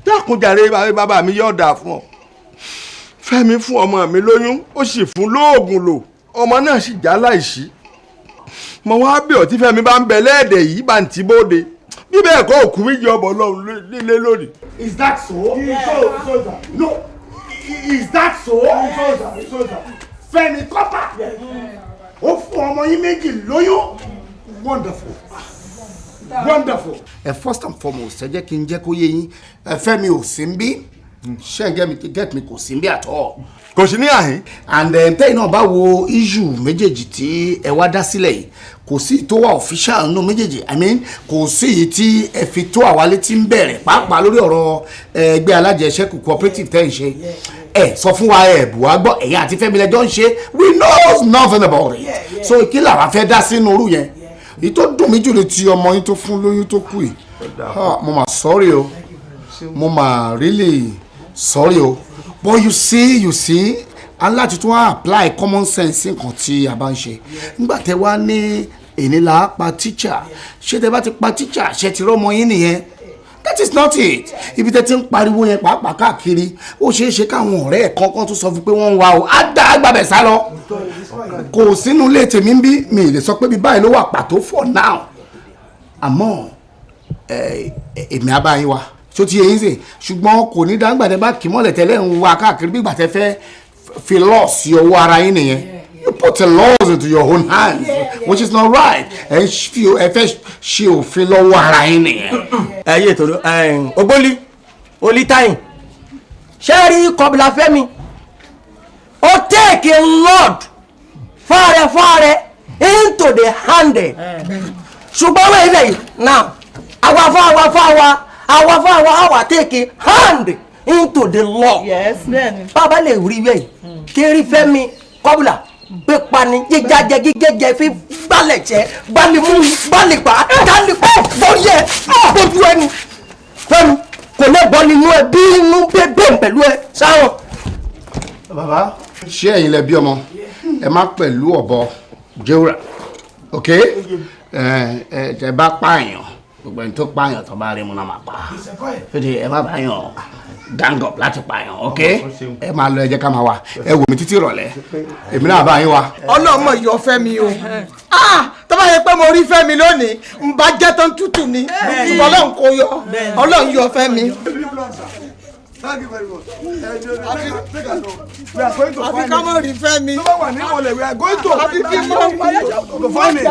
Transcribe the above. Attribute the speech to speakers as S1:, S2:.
S1: dákun jàre bàbá mi yóò dáa fún ọ Fẹ́mi fún ọmọ mi lóyún ó sì fún lóògùn lò ọmọ náà sì já láìsí mo wá bẹ̀ ọ́ tí Fẹ́mi bá ń bẹ lẹ́ẹ̀dẹ̀ yìí bá ń tí bóde bí bẹ́ẹ̀ kọ́ òkú méjì ọbọ̀ lọ́run nílé lónìí.
S2: Is that so? No. Is that so? Fẹ́mi kọ́pà ó fún ọmọ yín méjì lóyún. Wonderful. Wonderful. First and foremost ẹ jẹ́ kí n jẹ́ kó yé yín Fẹ́mi ò sí ń bí ṣé ń get me kò sí ń bí at all.
S1: Kò sí ní àhín.
S2: And tẹ́yìn náà bá wo issue méjèèjì tí ẹ wá dá sílẹ̀ yìí kò sí tó wà official nínú méjèèjì I mean kò sí èyí tí ẹ fi tó àwa létí ń bẹ̀rẹ̀ pàápàá lórí ọ̀rọ̀ ẹgbẹ́ alájẹsẹ́kù cooperative tẹ́ ń ṣe ẹ sọ fún wa ẹ bù wá gbọ́ ẹ̀yin àti Fẹ́mi lẹ́jọ́ ń ṣe we know nothing about it so kí làwa fẹ́ dá sínú irú yẹn èyí tó dùn mí jù lè ti ọmọ yín tó fún lóyún tó kù yìí mo mà sorry o mo mà really sorry o but you see aláti tún apply common sense nǹkan tí a bá ń ṣe nígbà tẹ wá ní èní la pa teacher ṣé tẹ bá ti pa teacher ṣe ti rọmọ yín nìyẹn that is not it ibi tẹ ti ń pariwo yẹn pàápàá káàkiri ó ṣeé ṣe káwọn ọ̀rẹ́ ẹ̀ kankan tún sọ fún pé wọ́n ń wá o á dá àgbàbẹ̀ sá lọ kò sínú ilé tèmi ń bí mi lè sọ pé bí báyìí ló wà pàtó for now àmọ́ èmi á bá yín wá tó ti yẹ yín sè ṣùgbọ́n kò ní dáńgbàdé bá kì mọ́lẹ̀ tẹ́lẹ̀ ń wá káàkiri bí gbàtẹ́ fẹ́ fi law sí ọwọ́ ara yín nìyẹn you put the laws into your own hands which is not right ẹ fẹ́ ṣe òfin lọ́wọ́ ara yín nìyẹn.
S3: ẹ yé tòrò ògbólí olítàyìn ṣé rí kọbìlà Fẹ́mi ó take a load fàrẹ into the hand ṣùgbọ́n wẹ́ẹ̀ bẹ́ẹ̀ now àwa take a hand into the law.
S4: Yes, then.
S3: Bàbá lè rí bẹ́ẹ̀ kiri Fẹ́mi kọ́bùlà gbé pani jíjájẹ gígẹ́jẹ fi gbálẹ̀ jẹ́ gbálẹ̀ mú gbálẹ̀ pa dálẹ̀ pọ̀ bóyá bójú ẹni Fẹ́mi kò lè bọ́ nínú ẹ bí inú bẹ́ẹ̀ pẹ̀lú ẹ sáwọn.
S2: bàbá ṣé ẹ̀yin lẹ bí ọmọ ẹ má pẹ̀lú ọ̀bọ jẹ́wúrà ok ẹ bá pààyàn gbogbo ẹni tó pààyàn tó bá rí mu náà máa pa fìdí ẹ má bàyàn gang up láti pààyàn ok ẹ máa lọ ẹ jẹ́ ká máa wà ẹ wò mí títí ìrọ̀lẹ́ èmi náà bá yín wá.
S4: ọlọ́mọ yọ Fẹ́mi o tó bá yẹ pé mo rí Fẹ́mi lónìí n bá jẹ́ tán tútù ni ṣùgbọ́n Ọlọ́run kò yọ Ọlọ́run yọ Fẹ́mi.
S1: Thank you very much. We are going to find him.
S4: Àfi ká mọ̀ rí Fẹ́mi.
S1: We are going to find him.